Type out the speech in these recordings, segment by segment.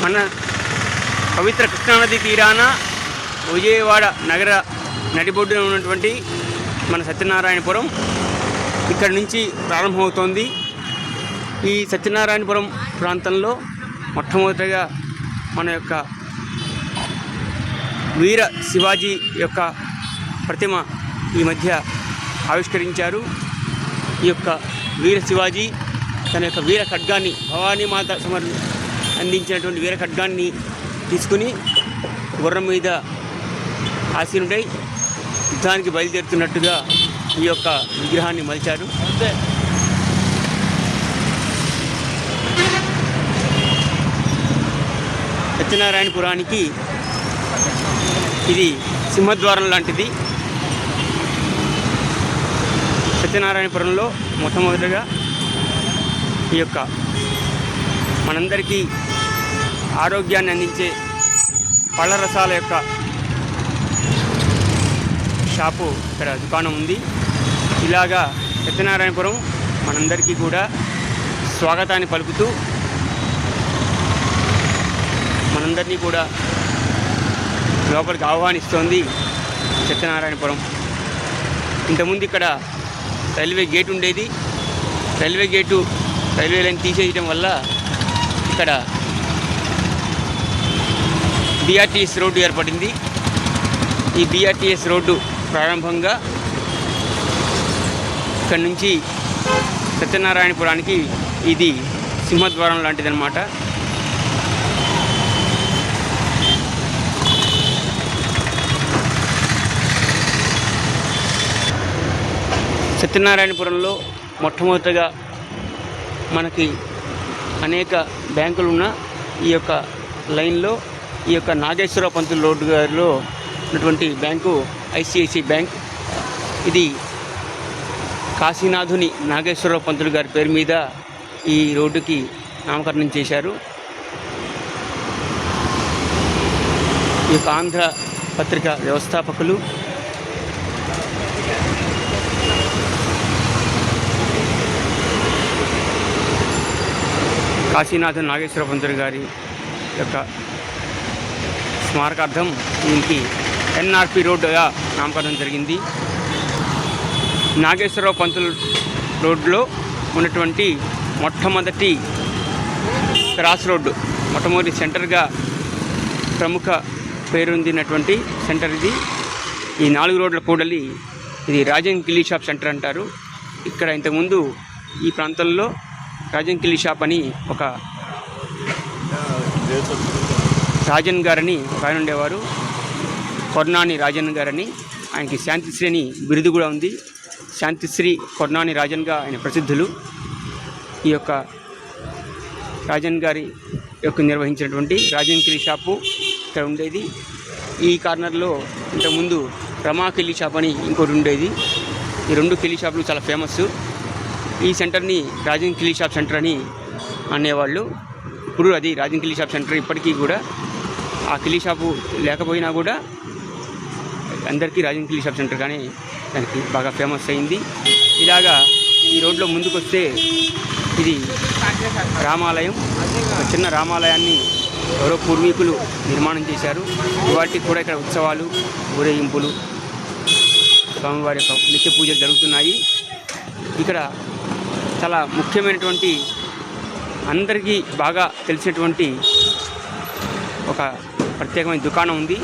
మన పవిత్ర కృష్ణానది తీరాన విజయవాడ నగర నడిబొడ్డున ఉన్నటువంటి మన సత్యనారాయణపురం ఇక్కడి నుంచి ప్రారంభమవుతోంది. ఈ సత్యనారాయణపురం ప్రాంతంలో మొట్టమొదటిగా మన యొక్క వీర శివాజీ యొక్క ప్రతిమ ఈ మధ్య ఆవిష్కరించారు. ఈ యొక్క వీర శివాజీ తన యొక్క వీర ఖడ్గాన్ని భవానీమాత అందించినటువంటి వీర ఖడ్గాన్ని తీసుకుని గుర్రం మీద ఆసీనుడై యుద్ధానికి బయలుదేరుతున్నట్టుగా ఈ యొక్క విగ్రహాన్ని మలిచారు. సత్యనారాయణపురానికి ఇది సింహద్వారం లాంటిది. సత్యనారాయణపురంలో మొట్టమొదటిగా ఈ యొక్క మనందరికీ ఆరోగ్యాన్ని అందించే పళ్ళ రసాల యొక్క షాపు ఇక్కడ దుకాణం ఉంది. ఇలాగా సత్యనారాయణపురం మనందరికీ కూడా స్వాగతాన్ని పలుకుతూ మనందరినీ కూడా లోపలికి ఆహ్వానిస్తోంది సత్యనారాయణపురం. ఇంతకుముందు ఇక్కడ రైల్వే గేట్ ఉండేది. రైల్వే లైన్ తీసేయడం వల్ల ఇక్కడ బీఆర్టీఎస్ రోడ్డు ఏర్పడింది. ఈ బీఆర్టీఎస్ రోడ్డు ప్రారంభంగా ఇక్కడి నుంచి సత్యనారాయణపురానికి ఇది సింహద్వారం లాంటిదన్నమాట. సత్యనారాయణపురంలో మొట్టమొదటిగా మనకి అనేక బ్యాంకులు ఉన్న ఈ యొక్క లైన్లో ఈ యొక్క నాగేశ్వరరావు పంతులు రోడ్డు గారిలో ఉన్నటువంటి బ్యాంకు ఐసిఐసిఐ బ్యాంక్. ఇది కాశీనాథుని నాగేశ్వరరావు పంతులు గారి పేరు మీద ఈ రోడ్డుకి నామకరణం చేశారు. ఈ యొక్క ఆంధ్ర పత్రిక వ్యవస్థాపకులు కాశీనాథన్ నాగేశ్వర పంతులు గారి యొక్క స్మారకార్థం దీనికి ఎన్ఆర్పి రోడ్డుగా నామకరణం జరిగింది. నాగేశ్వరరావు పంతులు రోడ్లో ఉన్నటువంటి మొట్టమొదటి క్రాస్ రోడ్డు, మొట్టమొదటి సెంటర్గా ప్రముఖ పేరొందినటువంటి సెంటర్ ఇది. ఈ 4 రోడ్ల కూడలి ఇది రాజన్ కిల్లీ షాప్ సెంటర్ అంటారు. ఇక్కడ ఇంతకుముందు ఈ ప్రాంతంలో రాజన్ కిల్లీ షాప్ అని ఒక రాజన్ గారని ఒక ఆయన ఉండేవారు. కొర్నాని రాజన్ గారని, ఆయనకి శాంతిశ్రీ అని బిరుదు కూడా ఉంది. శాంతిశ్రీ కొర్నాని రాజన్గా ఆయన ప్రసిద్ధులు. ఈ యొక్క రాజన్ గారి యొక్క నిర్వహించినటువంటి రాజన్ కిల్లీ షాపు ఇక్కడ ఉండేది. ఈ కార్నర్లో ఇంతకుముందు రమా కిల్లీ షాప్ అని ఇంకోటి ఉండేది. ఈ 2 కిల్లీ షాపులు చాలా ఫేమస్. ఈ సెంటర్ని రాజన్ కిల్లీ షాప్ సెంటర్ అని అనేవాళ్ళు. ఇప్పుడు అది రాజన్ కిల్లీ షాప్ సెంటర్. ఇప్పటికీ కూడా ఆ కిల్లీ షాపు లేకపోయినా కూడా అందరికీ రాజన్ కిల్లీ షాప్ సెంటర్ కానీ దానికి బాగా ఫేమస్ అయింది. ఇలాగా ఈ రోడ్లో ముందుకు వస్తే ఇది రామాలయం. ఒక చిన్న రామాలయాన్ని ఎవరో పూర్వీకులు నిర్మాణం చేశారు. వాటికి కూడా ఇక్కడ ఉత్సవాలు, ఊరేగింపులు, స్వామివారి యొక్క నిత్య పూజలు జరుగుతున్నాయి. ఇక్కడ చాలా ముఖ్యమైనటువంటి అందరికీ బాగా తెలిసినటువంటి ఒక ప్రత్యేకమైన దుకాణం ఉంది.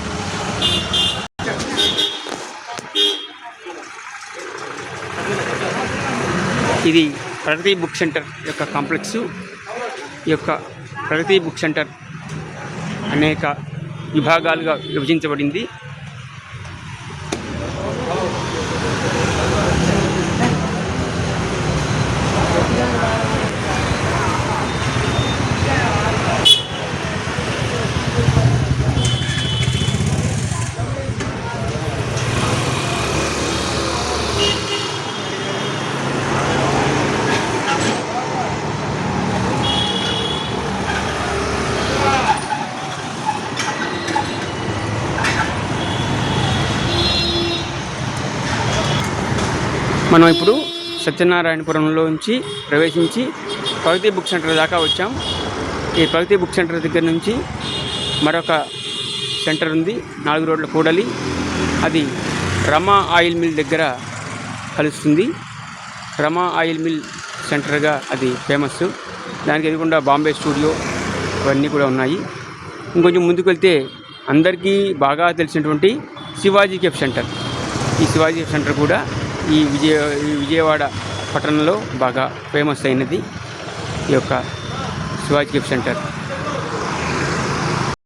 ఇది ప్రగతి బుక్ సెంటర్ యొక్క కాంప్లెక్సు. ఈ యొక్క ప్రగతి బుక్ సెంటర్ అనేక విభాగాలుగా విభజించబడింది. మనం ఇప్పుడు సత్యనారాయణపురంలోంచి ప్రవేశించి ప్రగతి బుక్ సెంటర్ దాకా వచ్చాం. ఈ ప్రగతి బుక్ సెంటర్ దగ్గర నుంచి మరొక సెంటర్ ఉంది, 4 రోడ్ల కూడలి. అది రమా ఆయిల్ మిల్ దగ్గర కలుస్తుంది. రమా ఆయిల్ మిల్ సెంటర్గా అది ఫేమస్. దానికి ఎదురుగుండా బాంబే స్టూడియో అవన్నీ కూడా ఉన్నాయి. ఇంకొంచెం ముందుకు వెళ్తే అందరికీ బాగా తెలిసినటువంటి శివాజీ కేఫ్ సెంటర్. ఈ శివాజీ కేఫ్ సెంటర్ కూడా ఈ విజయవాడ పట్టణంలో బాగా ఫేమస్ అయినది ఈ యొక్క శివాజీ కేఫ్ సెంటర్.